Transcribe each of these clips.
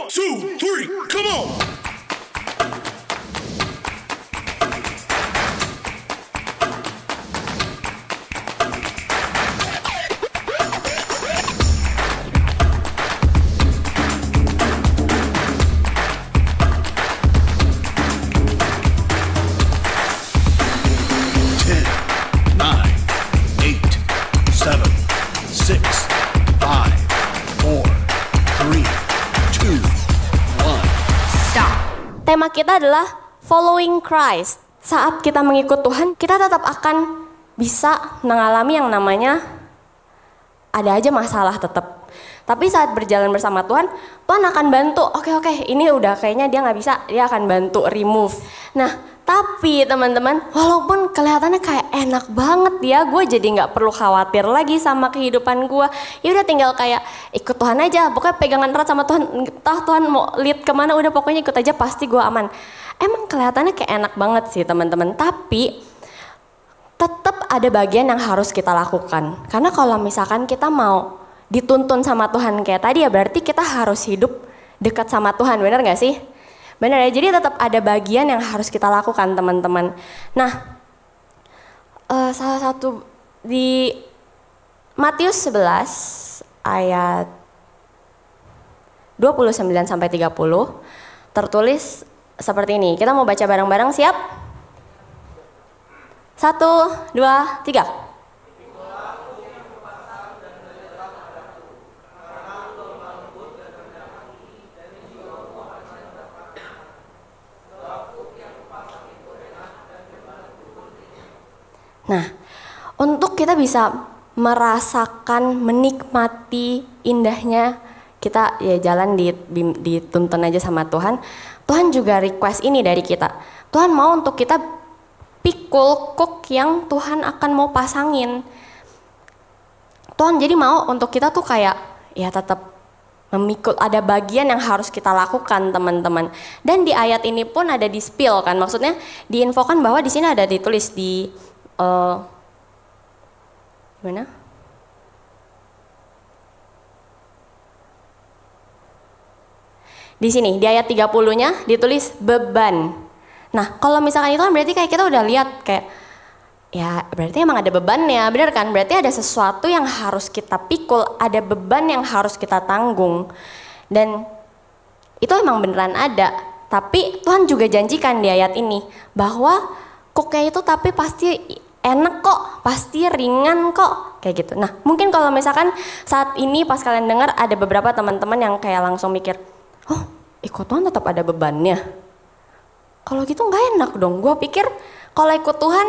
2, 3, come on! Tema kita adalah following Christ. Saat kita mengikut Tuhan, kita tetap akan bisa mengalami yang namanya ada aja masalah tetap. Tapi saat berjalan bersama Tuhan, Tuhan akan bantu. Oke, ini udah kayaknya dia nggak bisa, dia akan bantu remove. Nah, tapi teman-teman, walaupun kelihatannya kayak enak banget ya, gue jadi nggak perlu khawatir lagi sama kehidupan gue. Ya udah tinggal kayak ikut Tuhan aja, pokoknya pegangan erat sama Tuhan. Entah Tuhan mau lead kemana, udah pokoknya ikut aja, pasti gue aman. Emang kelihatannya kayak enak banget sih teman-teman, tapi tetap ada bagian yang harus kita lakukan. Karena kalau misalkan kita mau dituntun sama Tuhan kayak tadi ya, berarti kita harus hidup dekat sama Tuhan, benar nggak sih? Benar ya, jadi tetap ada bagian yang harus kita lakukan teman-teman. Nah, salah satu di Matius 11 ayat 29-30 tertulis seperti ini. Kita mau baca bareng-bareng, siap? 1, 2, 3. Nah, untuk kita bisa merasakan, menikmati indahnya kita ya jalan dituntun aja sama Tuhan. Tuhan juga request ini dari kita. Tuhan mau untuk kita pikul kuk yang Tuhan akan mau pasangin. Tuhan jadi mau untuk kita tuh kayak ya tetap memikul, ada bagian yang harus kita lakukan teman-teman. Dan di ayat ini pun ada di spill kan, maksudnya diinfokan bahwa di sini ada ditulis di gimana? Di sini di ayat 30-nya ditulis beban. Nah, kalau misalkan itu kan berarti kayak kita udah lihat kayak ya berarti emang ada bebannya, benar kan? Berarti ada sesuatu yang harus kita pikul, ada beban yang harus kita tanggung. Dan itu emang beneran ada. Tapi Tuhan juga janjikan di ayat ini bahwa kuknya itu tapi pasti enak kok, pasti ringan kok, kayak gitu. Nah, mungkin kalau misalkan saat ini pas kalian dengar ada beberapa teman-teman yang kayak langsung mikir, oh ikut Tuhan tetap ada bebannya. Kalau gitu nggak enak dong. Gue pikir kalau ikut Tuhan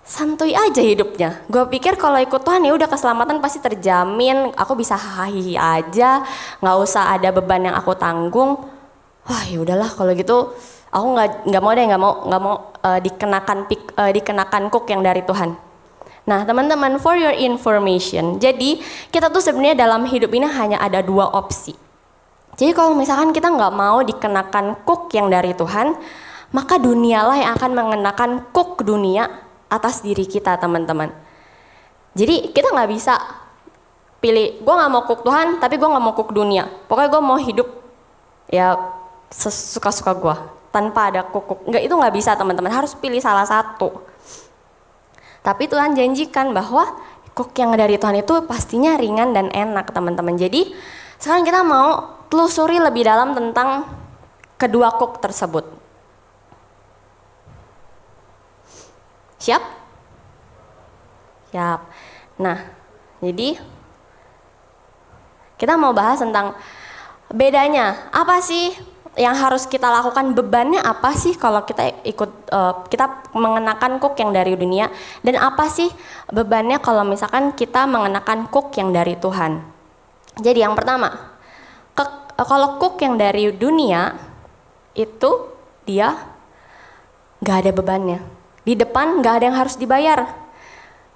santuy aja hidupnya. Gue pikir kalau ikut Tuhan ya udah keselamatan pasti terjamin. Aku bisa hahihi aja, nggak usah ada beban yang aku tanggung. Wah ya udahlah kalau gitu. Aku nggak mau dikenakan kuk yang dari Tuhan. Nah teman-teman, for your information, jadi kita tuh sebenarnya dalam hidup ini hanya ada 2 opsi. Jadi kalau misalkan kita nggak mau dikenakan kuk yang dari Tuhan, maka dunialah yang akan mengenakan kuk dunia atas diri kita teman-teman. Jadi kita nggak bisa pilih, gue nggak mau kuk Tuhan, tapi gue nggak mau kuk dunia. Pokoknya gue mau hidup ya sesuka-suka gue. Tanpa ada kuk, itu nggak bisa teman-teman, harus pilih salah satu. Tapi Tuhan janjikan bahwa kuk yang dari Tuhan itu pastinya ringan dan enak teman-teman. Jadi sekarang kita mau telusuri lebih dalam tentang kedua kuk tersebut. Siap? Siap. Nah, jadi kita mau bahas tentang bedanya apa sih yang harus kita lakukan, bebannya apa sih kalau kita kita mengenakan kuk yang dari dunia, dan apa sih bebannya kalau misalkan kita mengenakan kuk yang dari Tuhan. Jadi yang pertama, kalau kuk yang dari dunia itu dia gak ada bebannya. Di depan gak ada yang harus dibayar,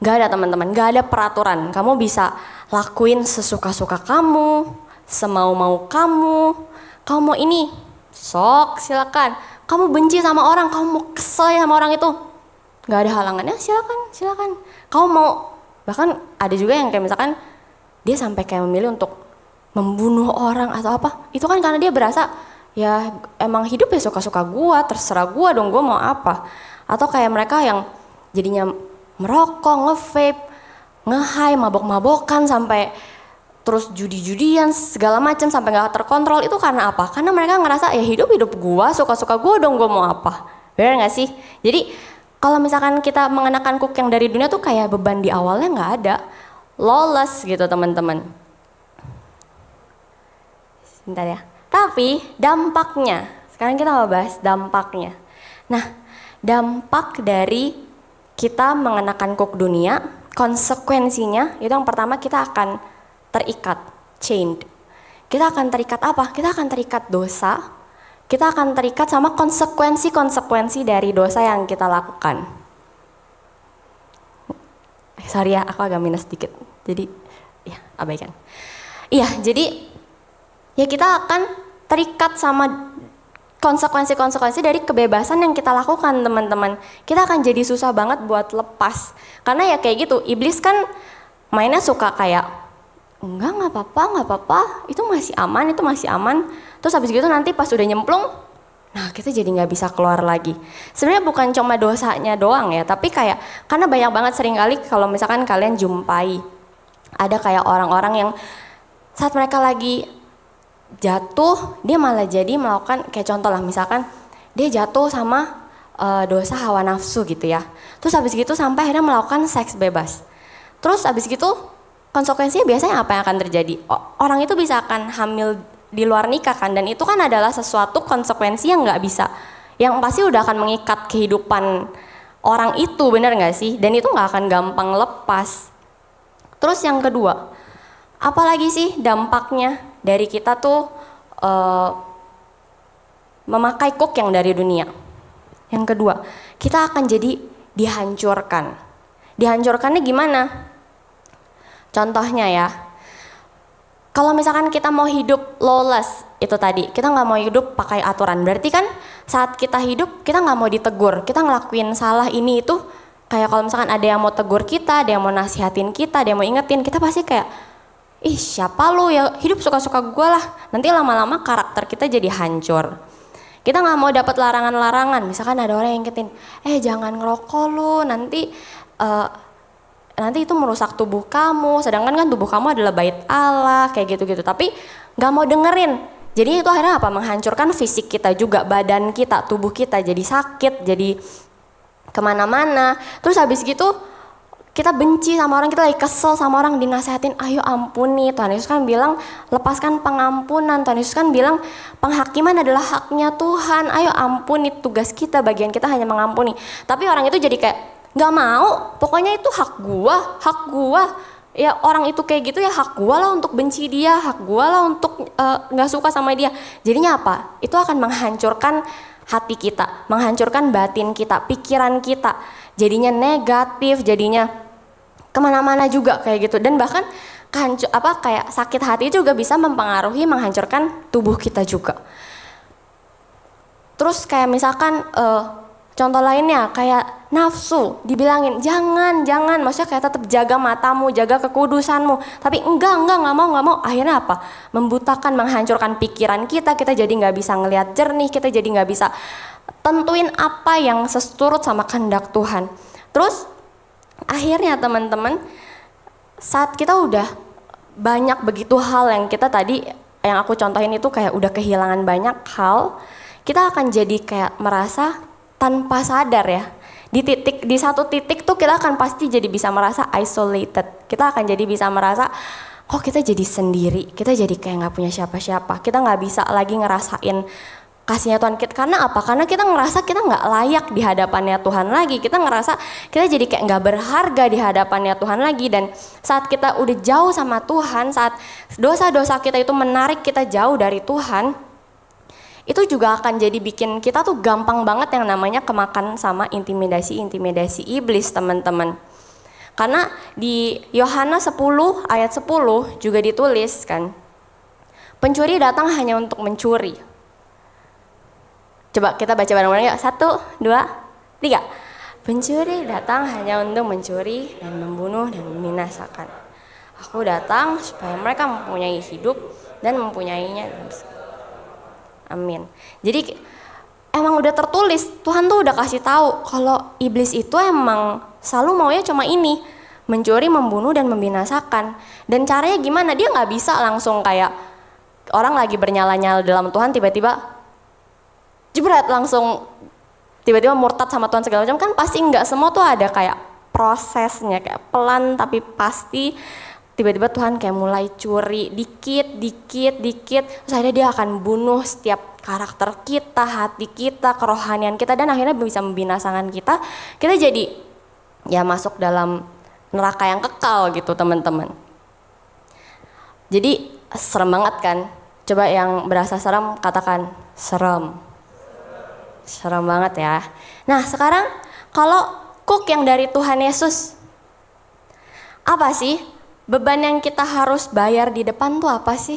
gak ada teman-teman, gak ada peraturan. Kamu bisa lakuin sesuka-suka kamu, semau-mau kamu. Kamu mau ini, sok silakan. Kamu benci sama orang, kamu mau kesel sama orang itu, nggak ada halangannya, silakan. Kamu mau, bahkan ada juga yang kayak misalkan dia sampai kayak memilih untuk membunuh orang atau apa, itu kan karena dia berasa ya emang hidup ya suka-suka gua, terserah gua dong gua mau apa. Atau kayak mereka yang jadinya merokok, nge-vape, nge-high, mabok-mabokan sampai terus judi-judian segala macam sampai nggak terkontrol, itu karena apa? Karena mereka ngerasa ya hidup gua, suka-suka gua dong gua mau apa. Benar nggak sih? Jadi kalau misalkan kita mengenakan kuk yang dari dunia tuh kayak beban di awalnya nggak ada, lawless gitu teman-teman. Bentar ya. Tapi dampaknya, sekarang kita mau bahas dampaknya. Nah, dampak dari kita mengenakan kuk dunia, konsekuensinya itu yang pertama kita akan terikat, chained. Kita akan terikat apa? Kita akan terikat dosa, kita akan terikat sama konsekuensi-konsekuensi dari dosa yang kita lakukan. Sorry ya, aku agak minus sedikit, jadi ya abaikan. Iya, jadi ya kita akan terikat sama konsekuensi-konsekuensi dari kebebasan yang kita lakukan teman-teman. Kita akan jadi susah banget buat lepas. Karena ya kayak gitu, iblis kan mainnya suka kayak, nggak apa-apa, itu masih aman. Terus habis gitu nanti pas udah nyemplung, nah kita jadi nggak bisa keluar lagi. Sebenarnya bukan cuma dosanya doang ya, tapi kayak, karena banyak banget seringkali kalau misalkan kalian jumpai, ada kayak orang-orang yang saat mereka lagi jatuh, dia malah jadi melakukan, kayak contoh lah misalkan dia jatuh sama dosa hawa nafsu gitu ya. Terus habis gitu sampai akhirnya melakukan seks bebas. Terus habis gitu konsekuensinya biasanya apa yang akan terjadi? Orang itu bisa akan hamil di luar nikah kan, dan itu kan adalah sesuatu konsekuensi yang nggak bisa, yang pasti udah akan mengikat kehidupan orang itu, bener nggak sih? Dan itu nggak akan gampang lepas. Terus yang kedua, apalagi sih dampaknya dari kita tuh memakai kuk yang dari dunia? Yang kedua, kita akan jadi dihancurkan. Dihancurkannya gimana? Contohnya ya, kalau misalkan kita mau hidup lawless, itu tadi, kita nggak mau hidup pakai aturan, berarti kan saat kita hidup, kita nggak mau ditegur, kita ngelakuin salah ini itu, kayak kalau misalkan ada yang mau tegur kita, ada yang mau nasihatin kita, ada yang mau ingetin, kita pasti kayak, ih siapa lu ya, hidup suka-suka gue lah. Nanti lama-lama karakter kita jadi hancur. Kita nggak mau dapat larangan-larangan, misalkan ada orang yang ingetin, jangan ngerokok lu, nanti itu merusak tubuh kamu, sedangkan kan tubuh kamu adalah bait Allah, kayak gitu-gitu. Tapi nggak mau dengerin. Jadi itu akhirnya apa? Menghancurkan fisik kita juga, badan kita, tubuh kita jadi sakit, jadi kemana-mana. Terus habis gitu kita benci sama orang, kita lagi kesel sama orang, dinasehatin, ayo ampuni. Tuhan Yesus kan bilang lepaskan pengampunan. Tuhan Yesus kan bilang penghakiman adalah haknya Tuhan, ayo ampuni, tugas kita, bagian kita hanya mengampuni. Tapi orang itu jadi kayak nggak mau, pokoknya itu hak gua. Ya orang itu kayak gitu ya hak gua lah untuk benci dia, hak gua lah untuk nggak suka sama dia. Jadinya apa? Itu akan menghancurkan hati kita, menghancurkan batin kita, pikiran kita. Jadinya negatif, jadinya kemana-mana juga kayak gitu. Dan bahkan kayak sakit hati juga bisa mempengaruhi, menghancurkan tubuh kita juga. Terus kayak misalkan contoh lainnya kayak nafsu, dibilangin jangan, maksudnya kayak tetap jaga matamu, jaga kekudusanmu, tapi enggak mau, akhirnya apa? Membutakan, menghancurkan pikiran kita jadi nggak bisa ngelihat jernih, kita jadi nggak bisa tentuin apa yang seturut sama kehendak Tuhan. Terus akhirnya teman-teman, saat kita udah banyak begitu hal yang kita tadi, yang aku contohin itu kayak udah kehilangan banyak hal, kita akan jadi kayak merasa tanpa sadar ya, di satu titik tuh kita akan pasti jadi bisa merasa isolated. Kita akan jadi bisa merasa kok kita jadi sendiri, kita jadi kayak nggak punya siapa-siapa, kita nggak bisa lagi ngerasain kasihnya Tuhan. Karena apa? Karena kita ngerasa kita nggak layak di hadapannya Tuhan lagi, kita ngerasa kita jadi kayak nggak berharga di hadapannya Tuhan lagi. Dan saat kita udah jauh sama Tuhan, saat dosa-dosa kita itu menarik kita jauh dari Tuhan, itu juga akan jadi bikin kita tuh gampang banget yang namanya kemakan sama intimidasi iblis teman-teman. Karena di Yohanes 10 ayat 10 juga ditulis kan, pencuri datang hanya untuk mencuri. Coba kita baca bareng-bareng yuk, 1, 2, 3. Pencuri datang hanya untuk mencuri dan membunuh dan membinasakan. Aku datang supaya mereka mempunyai hidup dan mempunyainya. Amin. Jadi emang udah tertulis, Tuhan tuh udah kasih tahu kalau iblis itu emang selalu maunya cuma ini, mencuri, membunuh, dan membinasakan. Dan caranya gimana? Dia nggak bisa langsung kayak orang lagi bernyala-nyala dalam Tuhan tiba-tiba jebret langsung tiba-tiba murtad sama Tuhan segala macam, kan pasti nggak semua tuh ada kayak prosesnya, kayak pelan tapi pasti tiba-tiba Tuhan kayak mulai curi dikit, terus akhirnya dia akan bunuh setiap karakter kita, hati kita, kerohanian kita, dan akhirnya bisa membinasakan kita jadi ya masuk dalam neraka yang kekal gitu teman-teman. Jadi serem banget kan? Coba yang berasa serem katakan serem. Serem banget ya. Nah sekarang kalau cook yang dari Tuhan Yesus, apa sih beban yang kita harus bayar di depan tuh apa sih?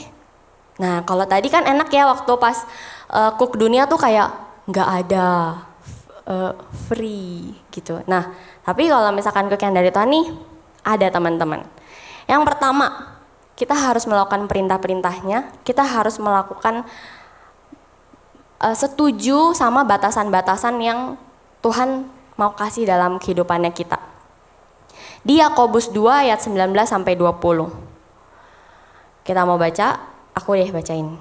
Nah kalau tadi kan enak ya waktu pas cook dunia tuh kayak nggak ada free gitu. Nah tapi kalau misalkan cook yang dari Tuhan nih ada teman-teman. Yang pertama kita harus melakukan perintah-perintahnya, kita harus melakukan setuju sama batasan-batasan yang Tuhan mau kasih dalam kehidupannya kita. Di Yakobus 2 ayat 19 sampai 20. Kita mau baca, aku deh bacain.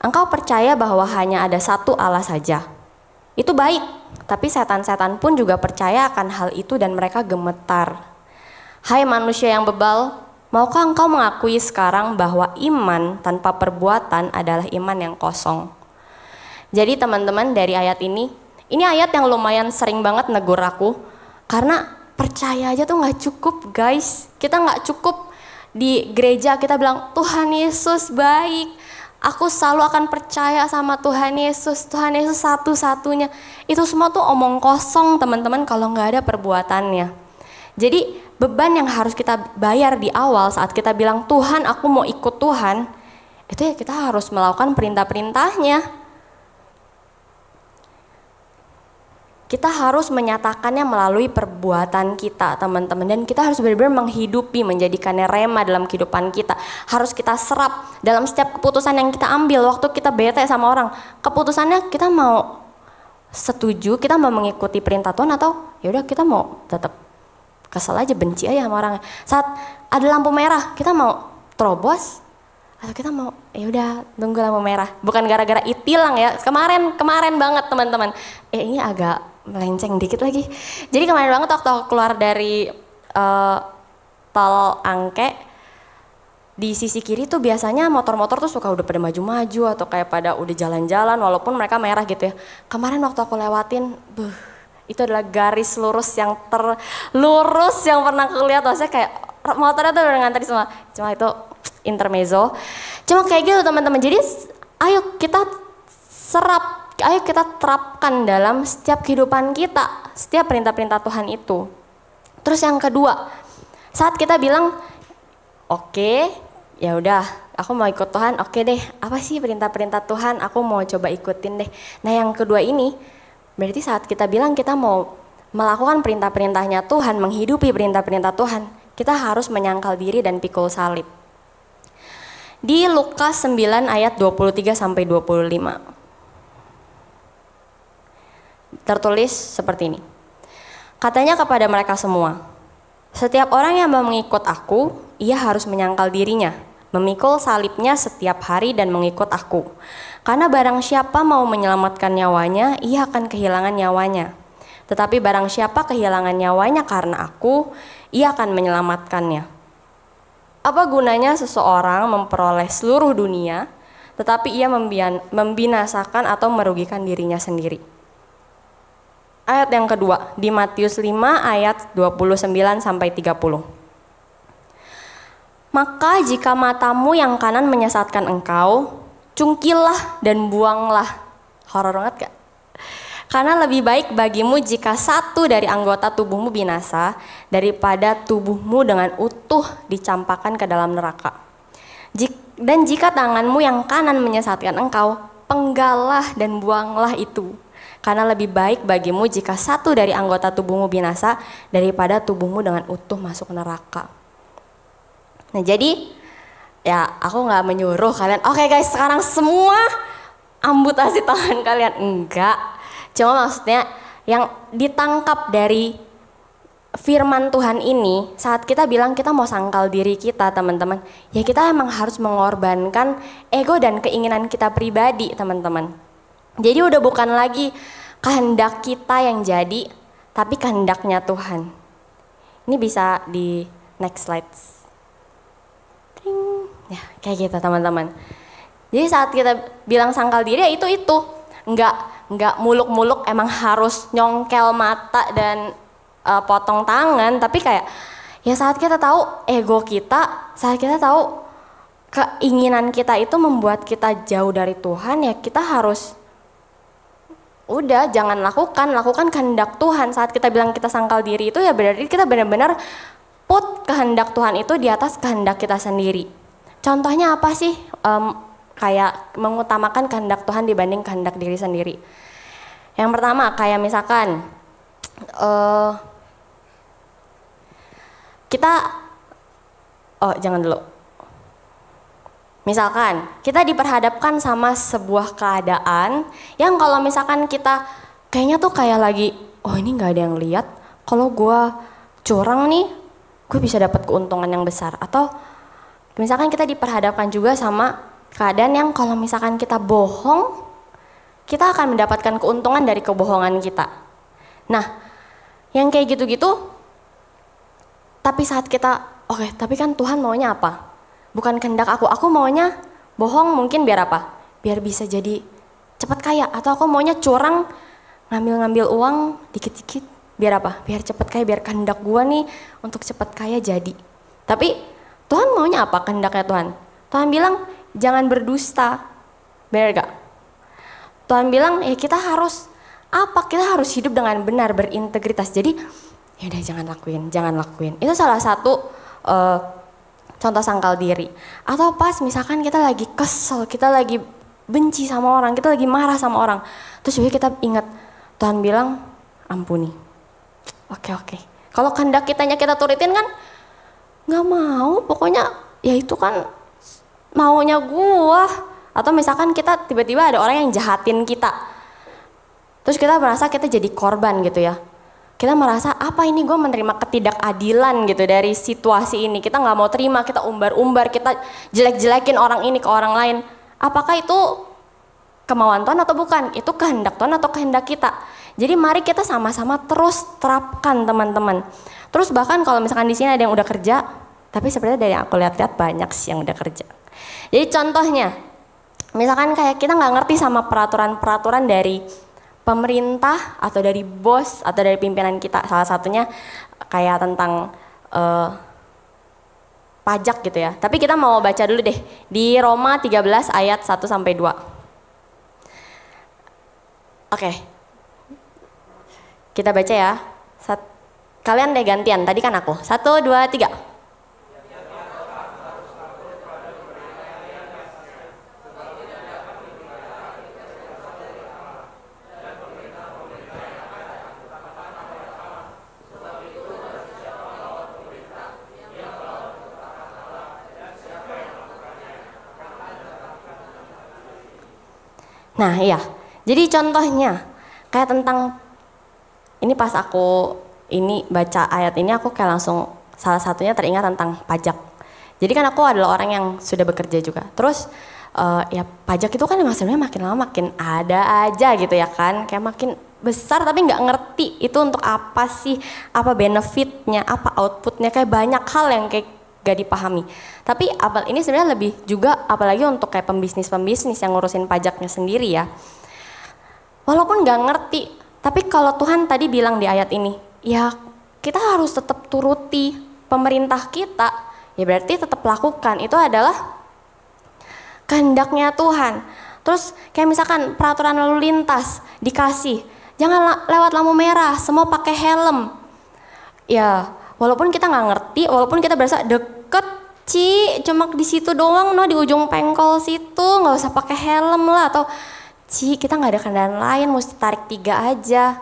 Engkau percaya bahwa hanya ada satu Allah saja. Itu baik, tapi setan-setan pun juga percaya akan hal itu dan mereka gemetar. Hai manusia yang bebal, maukah engkau mengakui sekarang bahwa iman tanpa perbuatan adalah iman yang kosong? Jadi teman-teman dari ayat ini ayat yang lumayan sering banget negur aku. Karena percaya aja tuh gak cukup guys. Kita gak cukup di gereja kita bilang Tuhan Yesus baik. Aku selalu akan percaya sama Tuhan Yesus satu-satunya. Itu semua tuh omong kosong teman-teman kalau gak ada perbuatannya. Jadi beban yang harus kita bayar di awal saat kita bilang Tuhan aku mau ikut Tuhan, itu ya kita harus melakukan perintah-perintahnya. Kita harus menyatakannya melalui perbuatan kita teman-teman, dan kita harus benar-benar menghidupi, menjadikannya rema dalam kehidupan kita. Harus kita serap dalam setiap keputusan yang kita ambil. Waktu kita bete sama orang, keputusannya kita mau setuju, kita mau mengikuti perintah Tuhan, atau yaudah kita mau tetap kesel aja, benci aja sama orangnya. Saat ada lampu merah kita mau terobos atau kita mau ya udah tunggu lampu merah. Bukan gara-gara itilang ya, kemarin banget teman-teman, ini agak melenceng dikit lagi. Jadi kemarin banget waktu aku keluar dari tol Angke, di sisi kiri tuh biasanya motor-motor tuh suka udah pada maju-maju atau kayak pada udah jalan-jalan walaupun mereka merah gitu ya. Kemarin waktu aku lewatin, itu adalah garis lurus yang terlurus yang pernah aku lihat. Maksudnya kayak motornya tuh udah ngantri semua. Cuma itu intermezzo. Cuma kayak gitu teman-teman. Jadi ayo kita serap, ayo kita terapkan dalam setiap kehidupan kita, setiap perintah-perintah Tuhan itu. Terus yang kedua, saat kita bilang oke, ya udah aku mau ikut Tuhan, oke deh, apa sih perintah-perintah Tuhan, aku mau coba ikutin deh. Nah yang kedua ini berarti saat kita bilang kita mau melakukan perintah-perintahnya Tuhan, menghidupi perintah-perintah Tuhan, kita harus menyangkal diri dan pikul salib. Di Lukas 9 ayat 23 sampai 25. Tertulis seperti ini. Katanya kepada mereka semua, setiap orang yang mau mengikut aku, ia harus menyangkal dirinya, memikul salibnya setiap hari dan mengikut aku. Karena barang siapa mau menyelamatkan nyawanya, ia akan kehilangan nyawanya. Tetapi barang siapa kehilangan nyawanya karena aku, ia akan menyelamatkannya. Apa gunanya seseorang memperoleh seluruh dunia, tetapi ia membinasakan atau merugikan dirinya sendiri? Ayat yang kedua, di Matius 5 ayat 29 sampai 30. Maka jika matamu yang kanan menyesatkan engkau, cungkilah dan buanglah. Horor banget gak? Karena lebih baik bagimu jika satu dari anggota tubuhmu binasa daripada tubuhmu dengan utuh dicampakkan ke dalam neraka. Dan jika tanganmu yang kanan menyesatkan engkau, penggallah dan buanglah itu. Karena lebih baik bagimu jika satu dari anggota tubuhmu binasa daripada tubuhmu dengan utuh masuk neraka. Nah jadi ya aku nggak menyuruh kalian, oke guys sekarang semua amputasi tangan kalian, enggak. Cuma maksudnya yang ditangkap dari firman Tuhan ini, saat kita bilang kita mau sangkal diri kita teman-teman, ya kita emang harus mengorbankan ego dan keinginan kita pribadi teman-teman. Jadi udah bukan lagi kehendak kita yang jadi, tapi kehendaknya Tuhan. Ini bisa di next slide. Tring. Ya kayak gitu teman-teman. Jadi saat kita bilang sangkal diri ya itu, nggak muluk-muluk emang harus nyongkel mata dan potong tangan, tapi kayak ya saat kita tahu ego kita, saat kita tahu keinginan kita itu membuat kita jauh dari Tuhan, ya kita harus udah jangan lakukan kehendak Tuhan. Saat kita bilang kita sangkal diri itu ya berarti kita benar-benar put kehendak Tuhan itu di atas kehendak kita sendiri. Contohnya apa sih? Kayak mengutamakan kehendak Tuhan dibanding kehendak diri sendiri. Yang pertama kayak misalkan jangan dulu. Misalkan kita diperhadapkan sama sebuah keadaan yang kalau misalkan kita kayaknya tuh kayak lagi, oh ini nggak ada yang lihat, kalau gue curang nih, gue bisa dapat keuntungan yang besar. Atau misalkan kita diperhadapkan juga sama keadaan yang kalau misalkan kita bohong, kita akan mendapatkan keuntungan dari kebohongan kita. Nah, yang kayak gitu-gitu, tapi saat kita, oke, tapi kan Tuhan maunya apa? Bukan kehendak aku maunya bohong mungkin biar apa? Biar bisa jadi cepat kaya. Atau aku maunya curang, ngambil uang dikit-dikit, biar apa? Biar cepat kaya, biar kehendak gua nih untuk cepat kaya jadi. Tapi Tuhan maunya apa kehendaknya Tuhan? Tuhan bilang jangan berdusta, benar gak? Tuhan bilang ya kita harus apa? Kita harus hidup dengan benar, berintegritas. Jadi ya udah jangan lakuin. Itu salah satu contoh sangkal diri. Atau pas misalkan kita lagi kesel, kita lagi benci sama orang, kita lagi marah sama orang, terus juga kita ingat Tuhan bilang ampuni. Oke. Kalau kehendak kitanya kita turutin kan nggak mau, pokoknya ya itu kan maunya gua. Atau misalkan kita tiba-tiba ada orang yang jahatin kita, terus kita merasa kita jadi korban gitu ya. Kita merasa apa ini gue menerima ketidakadilan gitu dari situasi ini. Kita nggak mau terima, kita umbar-umbar, kita jelek-jelekin orang ini ke orang lain. Apakah itu kemauan Tuhan atau bukan? Itu kehendak Tuhan atau kehendak kita? Jadi mari kita sama-sama terus terapkan teman-teman. Terus bahkan kalau misalkan di sini ada yang udah kerja, tapi sebenarnya dari yang aku lihat-lihat banyak sih yang udah kerja. Jadi contohnya, misalkan kayak kita nggak ngerti sama peraturan-peraturan dari pemerintah atau dari bos atau dari pimpinan kita, salah satunya kayak tentang pajak gitu ya. Tapi kita mau baca dulu deh di Roma 13 ayat 1 sampai 2. Oke. Kita baca ya. Kalian deh gantian, tadi kan aku. 1, 2, 3. Nah iya, jadi contohnya kayak tentang ini pas aku ini baca ayat ini aku kayak langsung salah satunya teringat tentang pajak. Jadi kan aku adalah orang yang sudah bekerja juga. Terus ya pajak itu kan sebenarnya makin lama makin ada aja gitu ya kan, kayak makin besar tapi nggak ngerti itu untuk apa sih, apa benefitnya, apa outputnya, kayak banyak hal yang kayak gak dipahami. Tapi ini sebenarnya lebih juga apalagi untuk kayak pembisnis yang ngurusin pajaknya sendiri ya. Walaupun gak ngerti, tapi kalau Tuhan tadi bilang di ayat ini, ya kita harus tetap turuti pemerintah kita, ya berarti tetap lakukan, itu adalah kehendaknya Tuhan. Terus kayak misalkan peraturan lalu lintas dikasih, jangan lewat lampu merah, semua pakai helm. Ya walaupun kita nggak ngerti, walaupun kita berasa deket, cuma di situ doang, di ujung pengkol situ, nggak usah pakai helm lah, atau kita nggak ada kendaraan lain, mesti tarik 3 aja.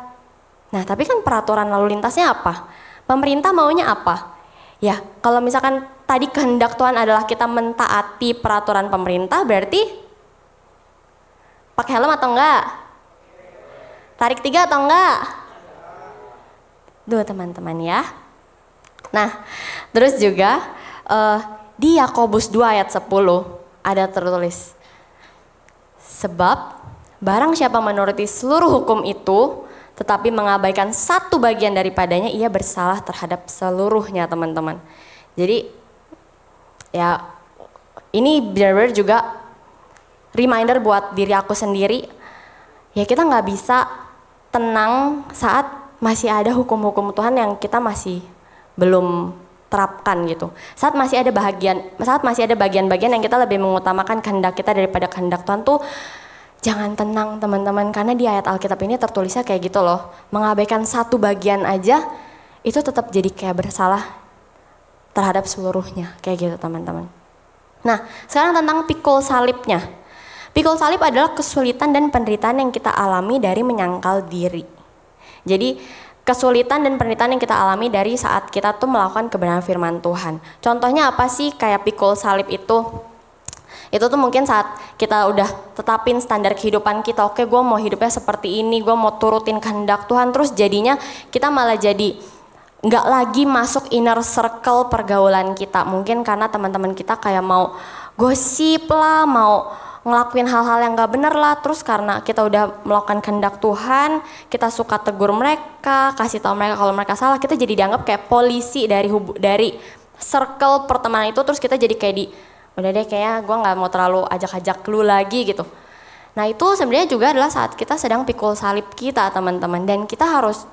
Nah tapi kan peraturan lalu lintasnya apa? Pemerintah maunya apa? Ya kalau misalkan tadi kehendak Tuhan adalah kita mentaati peraturan pemerintah, berarti pakai helm atau enggak? Tarik 3 atau enggak? Duh teman-teman ya. Nah, terus juga di Yakobus 2 ayat 10 ada tertulis, sebab barang siapa menuruti seluruh hukum itu tetapi mengabaikan satu bagian daripadanya, ia bersalah terhadap seluruhnya, teman-teman. Jadi ya ini benar-benar juga reminder buat diri aku sendiri, ya kita nggak bisa tenang saat masih ada hukum-hukum Tuhan yang kita masih belum terapkan gitu. Saat masih ada bagian-bagian yang kita lebih mengutamakan kehendak kita daripada kehendak Tuhan tuh, jangan tenang teman-teman, karena di ayat Alkitab ini tertulisnya kayak gitu loh. Mengabaikan satu bagian aja itu tetap jadi kayak bersalah terhadap seluruhnya, kayak gitu teman-teman. Nah, sekarang tentang pikul salibnya. Pikul salib adalah kesulitan dan penderitaan yang kita alami dari menyangkal diri. Jadi kesulitan dan penderitaan yang kita alami dari saat kita tuh melakukan kebenaran firman Tuhan. Contohnya apa sih kayak pikul salib itu? Itu tuh mungkin saat kita udah tetapin standar kehidupan kita, oke gue mau hidupnya seperti ini, gue mau turutin kehendak Tuhan, terus jadinya kita malah jadi nggak lagi masuk inner circle pergaulan kita. Mungkin karena teman-teman kita kayak mau gosip lah, mau ngelakuin hal-hal yang gak bener lah, terus karena kita udah melakukan kehendak Tuhan, kita suka tegur mereka, kasih tahu mereka kalau mereka salah, kita jadi dianggap kayak polisi dari circle pertemanan itu, terus kita jadi kayak udah deh kayaknya gue gak mau terlalu ajak-ajak lu lagi gitu. Nah itu sebenarnya juga adalah saat kita sedang pikul salib kita teman-teman, dan kita harus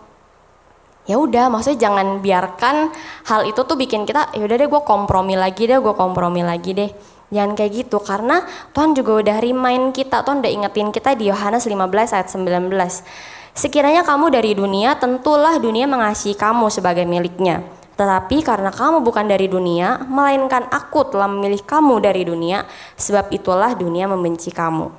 ya udah, maksudnya jangan biarkan hal itu tuh bikin kita ya udah deh gue kompromi lagi deh. Jangan kayak gitu, karena Tuhan juga udah remind kita, Tuhan udah ingetin kita di Yohanes 15 ayat 19. Sekiranya kamu dari dunia, tentulah dunia mengasihi kamu sebagai miliknya. Tetapi karena kamu bukan dari dunia, melainkan aku telah memilih kamu dari dunia, sebab itulah dunia membenci kamu.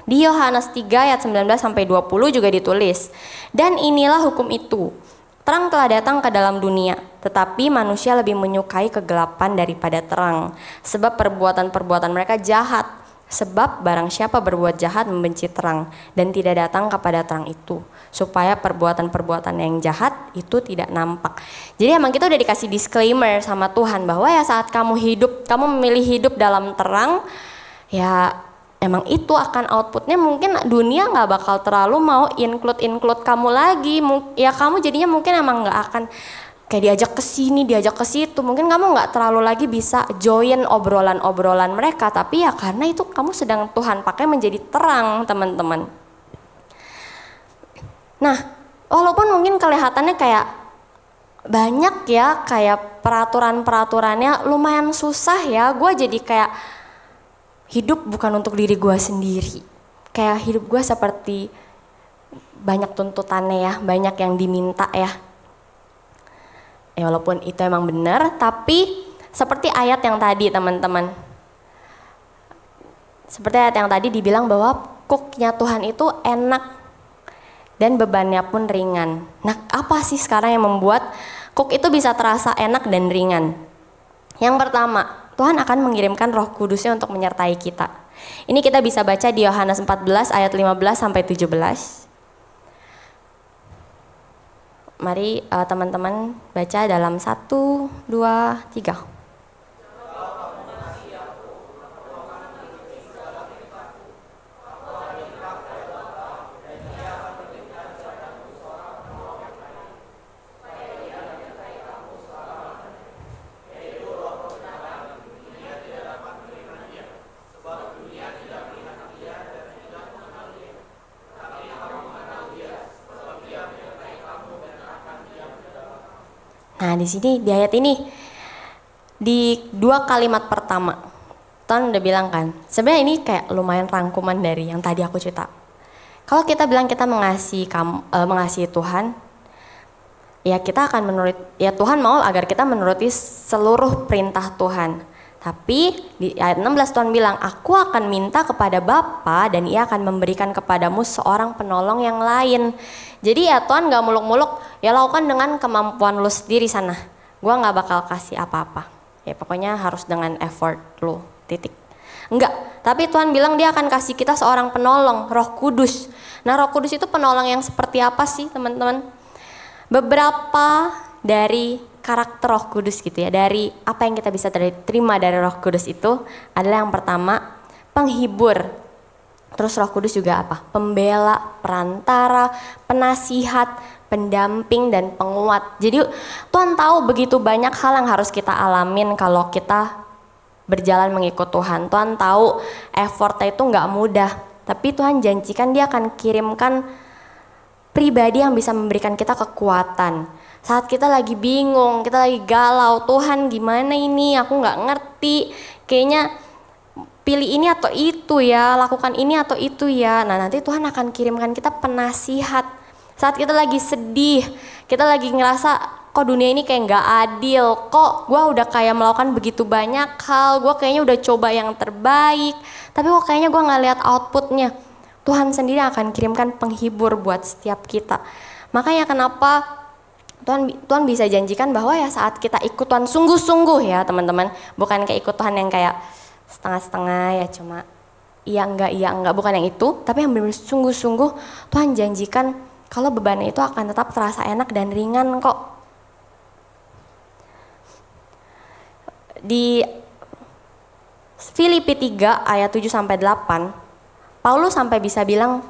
Di Yohanes 3 ayat 19 sampai 20 juga ditulis, dan inilah hukum itu. Terang telah datang ke dalam dunia, tetapi manusia lebih menyukai kegelapan daripada terang, sebab perbuatan-perbuatan mereka jahat. Sebab barang siapa berbuat jahat membenci terang dan tidak datang kepada terang itu, supaya perbuatan-perbuatan yang jahat itu tidak nampak. Jadi emang kita udah dikasih disclaimer sama Tuhan bahwa ya saat kamu memilih hidup dalam terang, ya emang itu akan outputnya mungkin dunia nggak bakal terlalu mau include kamu lagi. Ya kamu jadinya mungkin emang nggak akan kayak diajak ke sini, diajak ke situ. Mungkin kamu nggak terlalu lagi bisa join obrolan mereka. Tapi ya karena itu kamu sedang Tuhan pakai menjadi terang teman-teman. Nah walaupun mungkin kelihatannya kayak banyak ya, kayak peraturannya lumayan susah ya. Gue jadi kayak hidup bukan untuk diri gue sendiri. Kayak hidup gue seperti banyak tuntutannya ya, banyak yang diminta ya. Walaupun itu emang benar, tapi seperti ayat yang tadi teman-teman. Seperti ayat yang tadi dibilang bahwa kuknya Tuhan itu enak dan bebannya pun ringan. Nah apa sih sekarang yang membuat kuk itu bisa terasa enak dan ringan? Yang pertama, Tuhan akan mengirimkan Roh Kudusnya untuk menyertai kita. Ini kita bisa baca di Yohanes 14 ayat 15 sampai 17. Mari teman-teman baca dalam 1, 2, 3. Nah di sini di ayat ini di 2 kalimat pertama Tuhan udah bilang kan, sebenarnya ini kayak lumayan rangkuman dari yang tadi aku cerita. Kalau kita bilang kita mengasihi Tuhan, ya kita akan ya Tuhan mau agar kita menuruti seluruh perintah Tuhan. Tapi di ayat 16 Tuhan bilang, aku akan minta kepada Bapa dan ia akan memberikan kepadamu seorang penolong yang lain. Jadi ya Tuhan gak muluk-muluk, ya lakukan dengan kemampuan lu sendiri sana. Gua gak bakal kasih apa-apa. Ya pokoknya harus dengan effort lu, titik. Enggak, tapi Tuhan bilang dia akan kasih kita seorang penolong, Roh Kudus. Nah Roh Kudus itu penolong yang seperti apa sih teman-teman? Beberapa dari karakter Roh Kudus gitu ya, dari apa yang kita bisa terima dari Roh Kudus itu adalah yang pertama, penghibur. Terus Roh Kudus juga apa? Pembela, perantara, penasihat, pendamping, dan penguat. Jadi Tuhan tahu begitu banyak hal yang harus kita alamin kalau kita berjalan mengikut Tuhan. Tuhan tahu effortnya itu nggak mudah, tapi Tuhan janjikan dia akan kirimkan pribadi yang bisa memberikan kita kekuatan. Saat kita lagi bingung, kita lagi galau, Tuhan gimana ini, aku nggak ngerti, kayaknya pilih ini atau itu ya, lakukan ini atau itu ya. Nah nanti Tuhan akan kirimkan kita penasihat. Saat kita lagi sedih, kita lagi ngerasa kok dunia ini kayak nggak adil, kok gue udah kayak melakukan begitu banyak hal, gue kayaknya udah coba yang terbaik, tapi kok kayaknya gue nggak lihat outputnya. Tuhan sendiri akan kirimkan penghibur buat setiap kita. Makanya kenapa Tuhan bisa janjikan bahwa ya saat kita ikut Tuhan sungguh-sungguh ya teman-teman, bukan kayak ikut Tuhan yang kayak setengah-setengah ya, cuma iya enggak, bukan yang itu, tapi yang benar-benar sungguh-sungguh. Tuhan janjikan kalau bebannya itu akan tetap terasa enak dan ringan kok. Di Filipi 3 ayat 7-8, Paulus sampai bisa bilang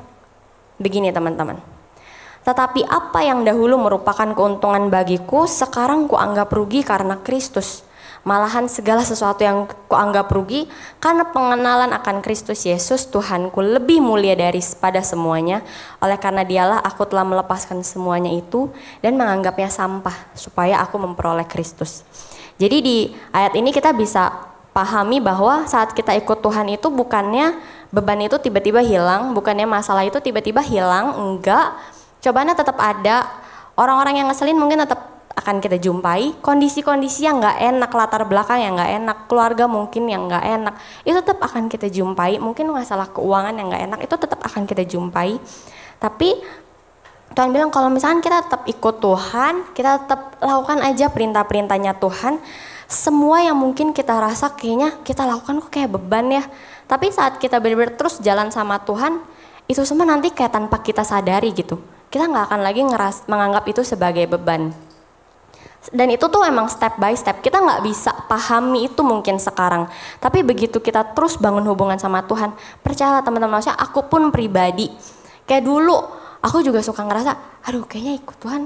begini teman-teman. Tetapi apa yang dahulu merupakan keuntungan bagiku, sekarang kuanggap rugi karena Kristus. Malahan segala sesuatu yang kuanggap rugi karena pengenalan akan Kristus Yesus Tuhanku lebih mulia daripada semuanya. Oleh karena dialah aku telah melepaskan semuanya itu dan menganggapnya sampah supaya aku memperoleh Kristus. Jadi di ayat ini kita bisa pahami bahwa saat kita ikut Tuhan itu bukannya beban itu tiba-tiba hilang, bukannya masalah itu tiba-tiba hilang, enggak. Cobaannya tetap ada, orang-orang yang ngeselin mungkin tetap akan kita jumpai, kondisi-kondisi yang nggak enak, latar belakang yang nggak enak, keluarga mungkin yang nggak enak, itu tetap akan kita jumpai. Mungkin masalah keuangan yang nggak enak itu tetap akan kita jumpai. Tapi Tuhan bilang kalau misalkan kita tetap ikut Tuhan, kita tetap lakukan aja perintah-perintahnya Tuhan, semua yang mungkin kita rasa kayaknya kita lakukan kok kayak beban ya, tapi saat kita benar-benar terus jalan sama Tuhan, itu semua nanti kayak tanpa kita sadari gitu, kita nggak akan lagi menganggap itu sebagai beban. Dan itu tuh emang step by step, kita nggak bisa pahami itu mungkin sekarang, tapi begitu kita terus bangun hubungan sama Tuhan, percayalah teman-teman, maksudnya aku pun pribadi kayak dulu aku juga suka ngerasa, aduh kayaknya ikut Tuhan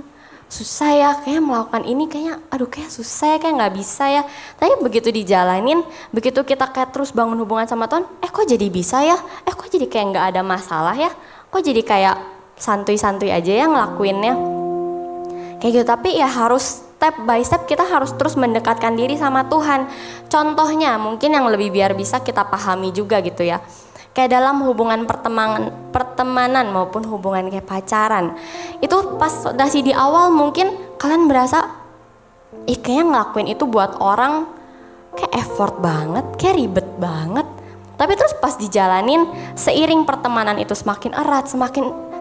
susah ya, kayaknya melakukan ini kayaknya, aduh kayak susah ya, kayak nggak bisa ya. Tapi begitu dijalanin, begitu kita kayak terus bangun hubungan sama Tuhan, kok jadi bisa ya, kok jadi kayak nggak ada masalah ya, kok jadi kayak santuy-santuy aja ya ngelakuinnya. Kayak gitu, tapi ya harus step by step kita harus terus mendekatkan diri sama Tuhan. Contohnya mungkin yang lebih biar bisa kita pahami juga gitu ya. Kayak dalam hubungan pertemanan maupun hubungan kayak pacaran. Itu pas dasi di awal mungkin kalian berasa, kayaknya ngelakuin itu buat orang kayak effort banget, kayak ribet banget. Tapi terus pas dijalanin, seiring pertemanan itu semakin erat,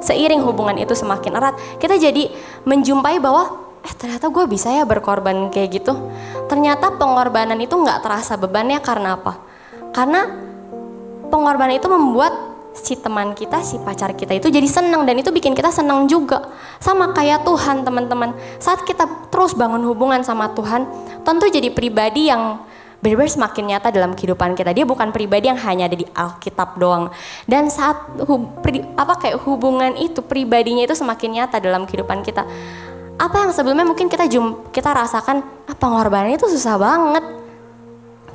seiring hubungan itu semakin erat, kita jadi menjumpai bahwa ternyata gue bisa ya berkorban kayak gitu. Ternyata pengorbanan itu gak terasa bebannya karena apa? Karena pengorbanan itu membuat si teman kita, si pacar kita itu jadi senang, dan itu bikin kita senang juga. Sama kayak Tuhan teman-teman, saat kita terus bangun hubungan sama Tuhan, tentu jadi pribadi yang benar-benar semakin nyata dalam kehidupan kita. Dia bukan pribadi yang hanya ada di Alkitab doang. Dan saat hubungan itu, pribadinya itu semakin nyata dalam kehidupan kita. Apa yang sebelumnya mungkin kita rasakan, pengorbanan itu susah banget,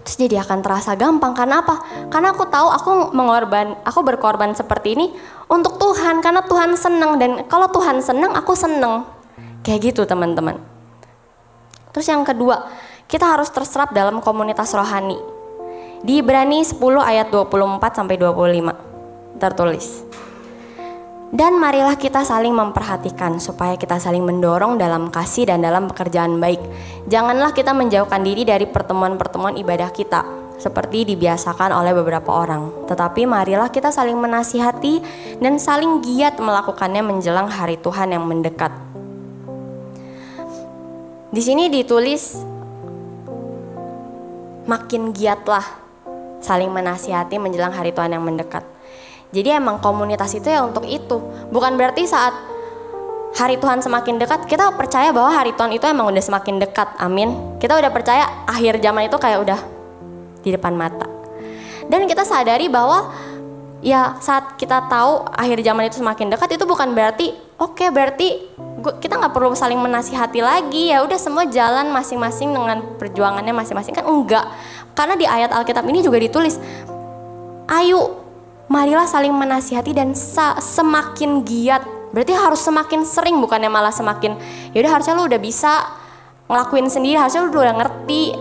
terus jadi akan terasa gampang. Karena apa? Karena aku tahu aku berkorban seperti ini untuk Tuhan, karena Tuhan senang, dan kalau Tuhan senang aku senang. Kayak gitu teman-teman. Terus yang kedua, kita harus terserap dalam komunitas rohani. Di Ibrani 10 ayat 24-25 tertulis, dan marilah kita saling memperhatikan supaya kita saling mendorong dalam kasih dan dalam pekerjaan baik. Janganlah kita menjauhkan diri dari pertemuan-pertemuan ibadah kita seperti dibiasakan oleh beberapa orang. Tetapi marilah kita saling menasihati dan saling giat melakukannya menjelang hari Tuhan yang mendekat. Di sini ditulis makin giatlah saling menasihati menjelang hari Tuhan yang mendekat. Jadi emang komunitas itu ya untuk itu. Bukan berarti saat hari Tuhan semakin dekat kita percaya bahwa hari Tuhan itu emang udah semakin dekat. Amin. Kita udah percaya akhir zaman itu kayak udah di depan mata. Dan kita sadari bahwa ya saat kita tahu akhir zaman itu semakin dekat, itu bukan berarti berarti kita nggak perlu saling menasihati lagi, ya udah semua jalan masing-masing dengan perjuangannya masing-masing. Kan enggak. Karena di ayat Alkitab ini juga ditulis, ayo marilah saling menasihati dan semakin giat. Berarti harus semakin sering, bukannya malah semakin yaudah harusnya lu udah bisa ngelakuin sendiri, harusnya lu udah ngerti.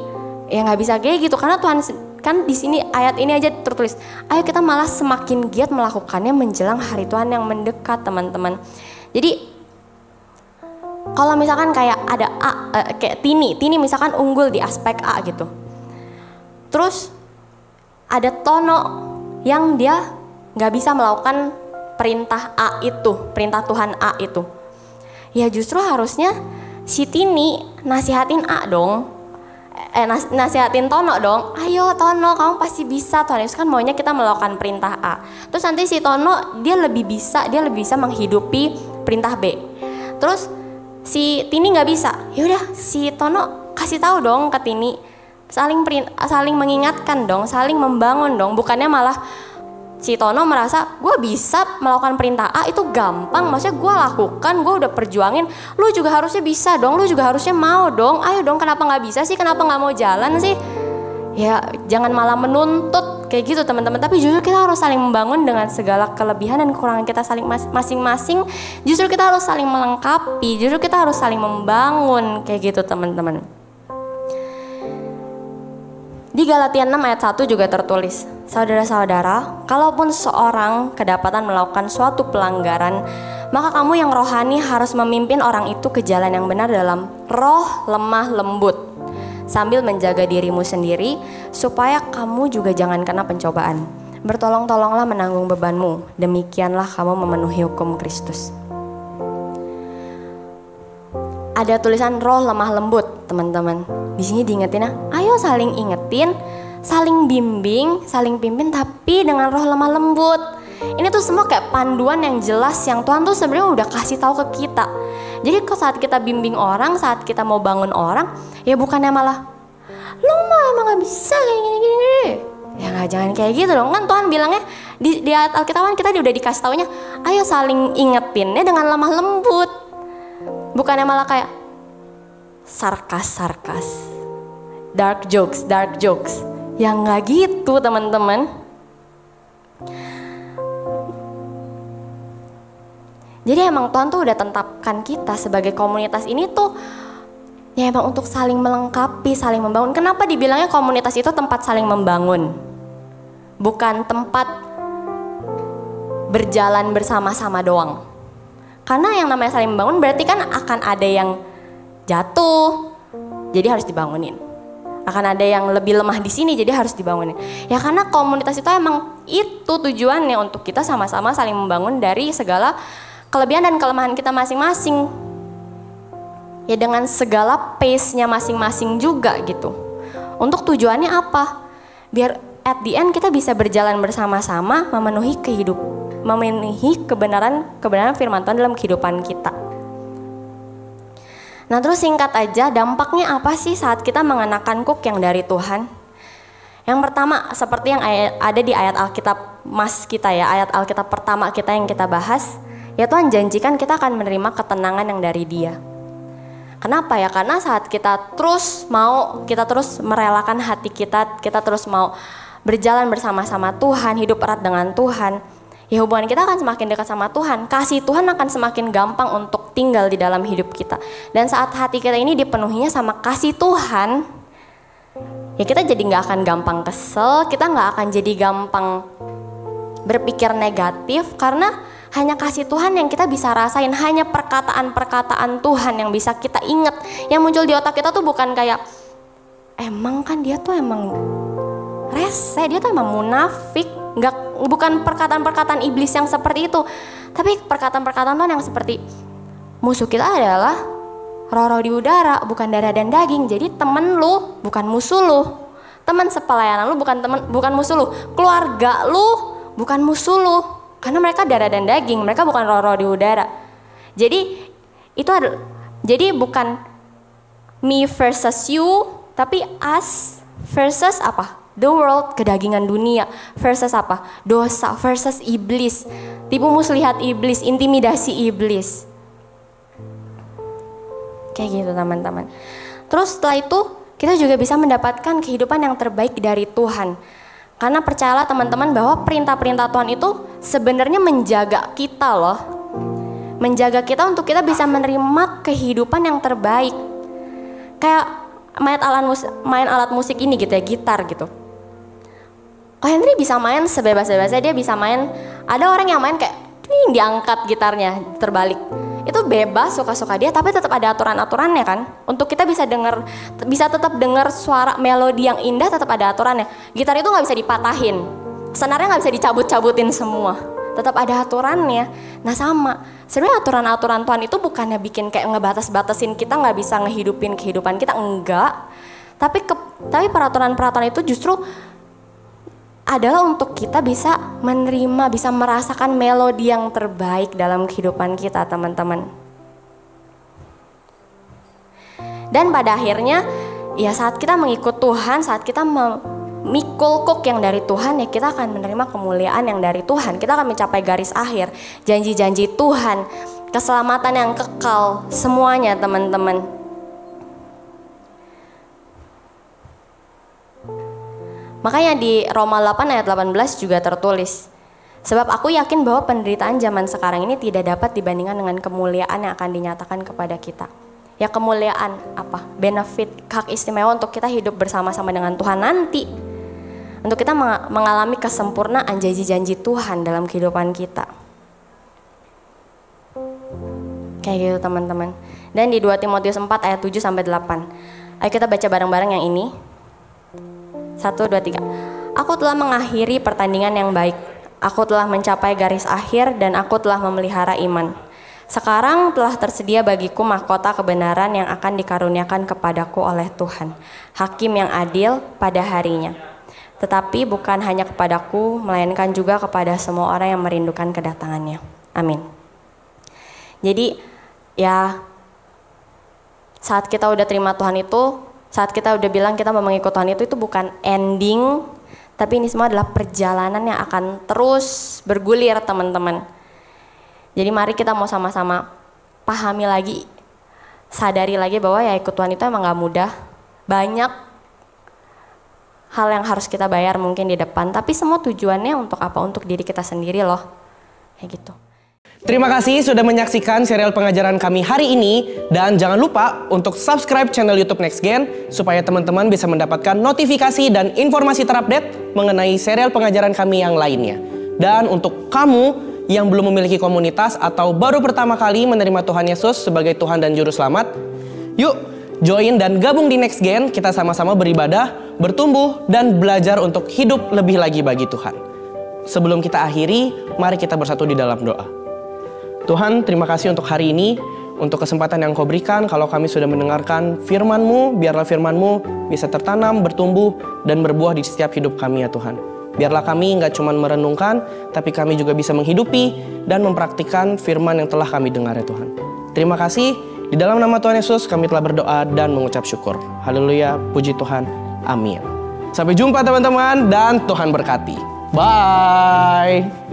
Ya nggak bisa kayak gitu, karena Tuhan kan di sini ayat ini aja tertulis, ayo kita malah semakin giat melakukannya menjelang hari Tuhan yang mendekat, teman-teman. Jadi kalau misalkan kayak ada kayak Tini misalkan unggul di aspek A gitu. Terus ada Tono yang dia nggak bisa melakukan perintah A itu, perintah Tuhan A itu. Ya justru harusnya si Tini nasihatin A dong. Nasihatin Tono dong. Ayo Tono, kamu pasti bisa. Tuhan Yesus kan maunya kita melakukan perintah A. Terus nanti si Tono dia lebih bisa menghidupi perintah B. Terus si Tini nggak bisa. Yaudah si Tono kasih tahu dong ke Tini. Saling mengingatkan dong, saling membangun dong. Bukannya malah si Tono merasa gue bisa melakukan perintah A itu gampang, maksudnya gue lakukan, gue udah perjuangin, lu juga harusnya bisa dong, lu juga harusnya mau dong, ayo dong, kenapa nggak bisa sih, kenapa nggak mau jalan sih? Ya jangan malah menuntut kayak gitu teman-teman, tapi justru kita harus saling membangun dengan segala kelebihan dan kekurangan kita saling masing-masing. Justru kita harus saling melengkapi, justru kita harus saling membangun kayak gitu teman-teman. Di Galatia 6 ayat 1 juga tertulis, saudara-saudara, kalaupun seorang kedapatan melakukan suatu pelanggaran, maka kamu yang rohani harus memimpin orang itu ke jalan yang benar dalam roh lemah lembut, sambil menjaga dirimu sendiri, supaya kamu juga jangan kena pencobaan. Bertolong-tolonglah menanggung bebanmu, demikianlah kamu memenuhi hukum Kristus. Ada tulisan roh lemah lembut, teman-teman. Di sini diingetin, ayo saling ingetin, saling bimbing, saling pimpin, tapi dengan roh lemah lembut. Ini tuh semua kayak panduan yang jelas yang Tuhan tuh sebenarnya udah kasih tahu ke kita. Jadi saat kita bimbing orang, saat kita mau bangun orang, ya bukannya malah lu mah emang gak bisa kayak gini. Ya nggak, jangan kayak gitu dong. Kan Tuhan bilangnya di ayat Alkitab kan kita udah dikasih taunya, ayo saling ingetinnya dengan lemah lembut. Bukannya malah kayak sarkas, dark jokes. Ya nggak gitu teman-teman. Jadi emang Tuhan tuh udah tetapkan kita sebagai komunitas ini tuh ya emang untuk saling melengkapi, saling membangun. Kenapa dibilangnya komunitas itu tempat saling membangun? Bukan tempat berjalan bersama-sama doang. Karena yang namanya saling membangun berarti kan akan ada yang jatuh, jadi harus dibangunin. Akan ada yang lebih lemah di sini, jadi harus dibangunin. Ya karena komunitas itu emang itu tujuannya, untuk kita sama-sama saling membangun dari segala kelebihan dan kelemahan kita masing-masing. Ya dengan segala pace-nya masing-masing juga gitu. Untuk tujuannya apa? Biar at the end kita bisa berjalan bersama-sama memenuhi kebenaran firman Tuhan dalam kehidupan kita. Nah terus singkat aja, dampaknya apa sih saat kita mengenakan kuk yang dari Tuhan? Yang pertama seperti yang ada di ayat Alkitab kita ya, ayat Alkitab pertama kita yang kita bahas, ya Tuhan janjikan kita akan menerima ketenangan yang dari Dia. Kenapa ya? Karena saat kita terus merelakan hati kita terus mau berjalan bersama-sama Tuhan, hidup erat dengan Tuhan, ya hubungan kita akan semakin dekat sama Tuhan. Kasih Tuhan akan semakin gampang untuk tinggal di dalam hidup kita. Dan saat hati kita ini dipenuhinya sama kasih Tuhan, ya kita jadi gak akan gampang kesel, kita gak akan jadi gampang berpikir negatif. Karena hanya kasih Tuhan yang kita bisa rasain, hanya perkataan-perkataan Tuhan yang bisa kita ingat. Yang muncul di otak kita tuh bukan kayak, emang kan dia tuh emang rese, dia tuh emang munafik. Bukan perkataan-perkataan iblis yang seperti itu, tapi perkataan-perkataan Tuhan yang seperti, musuh kita adalah roh-roh di udara, bukan darah dan daging. Jadi temen lu bukan musuh lu, Teman sepelayanan lu bukan musuh lu. Keluarga lu bukan musuh lu. Karena mereka darah dan daging, mereka bukan roh-roh di udara. Jadi bukan me versus you, tapi us versus apa? The world, kedagingan dunia, versus apa? Dosa versus iblis. Tipu muslihat iblis, intimidasi iblis. Kayak gitu teman-teman. Terus setelah itu kita juga bisa mendapatkan kehidupan yang terbaik dari Tuhan. Karena percayalah teman-teman bahwa perintah-perintah Tuhan itu sebenarnya menjaga kita loh. Menjaga kita untuk kita bisa menerima kehidupan yang terbaik. Kayak main alat musik ini gitu ya, gitar gitu. Oh Henry bisa main sebebas-bebasnya, dia bisa main. Ada orang yang main kayak diangkat gitarnya terbalik. Itu bebas suka-suka dia, tapi tetap ada aturan-aturannya kan. Untuk kita bisa tetap dengar suara melodi yang indah, tetap ada aturannya. Gitar itu nggak bisa dipatahin, senarnya nggak bisa dicabut-cabutin semua, tetap ada aturannya. Nah sama, sebenarnya aturan-aturan Tuhan itu bukannya bikin kayak ngebatas-batasin kita nggak bisa ngehidupin kehidupan kita, enggak. Tapi peraturan-peraturan itu justru adalah untuk kita bisa menerima, bisa merasakan melodi yang terbaik dalam kehidupan kita teman-teman. Dan pada akhirnya ya saat kita mengikut Tuhan, saat kita memikul kuk yang dari Tuhan, ya kita akan menerima kemuliaan yang dari Tuhan. Kita akan mencapai garis akhir, janji-janji Tuhan, keselamatan yang kekal, semuanya teman-teman. Makanya di Roma 8 ayat 18 juga tertulis, sebab aku yakin bahwa penderitaan zaman sekarang ini tidak dapat dibandingkan dengan kemuliaan yang akan dinyatakan kepada kita. Ya kemuliaan apa? Benefit, hak istimewa untuk kita hidup bersama-sama dengan Tuhan nanti. Untuk kita mengalami kesempurnaan janji-janji Tuhan dalam kehidupan kita. Kayak gitu teman-teman. Dan di 2 Timotius 4 ayat 7 sampai 8. Ayo kita baca bareng-bareng yang ini. 1, 2, 3. Aku telah mengakhiri pertandingan yang baik. Aku telah mencapai garis akhir dan aku telah memelihara iman. Sekarang telah tersedia bagiku mahkota kebenaran yang akan dikaruniakan kepadaku oleh Tuhan, Hakim yang adil pada harinya. Tetapi bukan hanya kepadaku, melainkan juga kepada semua orang yang merindukan kedatangannya. Amin. Jadi ya saat kita udah terima Tuhan itu, saat kita udah bilang kita mau mengikut Tuhan itu bukan ending, tapi ini semua adalah perjalanan yang akan terus bergulir teman-teman. Jadi mari kita mau sama-sama pahami lagi, sadari lagi bahwa ya ikut Tuhan itu emang gak mudah. Banyak hal yang harus kita bayar mungkin di depan, tapi semua tujuannya untuk apa? Untuk diri kita sendiri loh, kayak gitu. Terima kasih sudah menyaksikan serial pengajaran kami hari ini. Dan jangan lupa untuk subscribe channel YouTube Next Gen supaya teman-teman bisa mendapatkan notifikasi dan informasi terupdate mengenai serial pengajaran kami yang lainnya. Dan untuk kamu yang belum memiliki komunitas atau baru pertama kali menerima Tuhan Yesus sebagai Tuhan dan Juru Selamat, yuk join dan gabung di Next Gen. Kita sama-sama beribadah, bertumbuh, dan belajar untuk hidup lebih lagi bagi Tuhan. Sebelum kita akhiri, mari kita bersatu di dalam doa. Tuhan, terima kasih untuk hari ini, untuk kesempatan yang Kau berikan. Kalau kami sudah mendengarkan firman-Mu, biarlah firman-Mu bisa tertanam, bertumbuh, dan berbuah di setiap hidup kami ya Tuhan. Biarlah kami nggak cuma merenungkan, tapi kami juga bisa menghidupi dan mempraktikkan firman yang telah kami dengar ya Tuhan. Terima kasih, di dalam nama Tuhan Yesus kami telah berdoa dan mengucap syukur. Haleluya, puji Tuhan, amin. Sampai jumpa teman-teman, dan Tuhan berkati. Bye!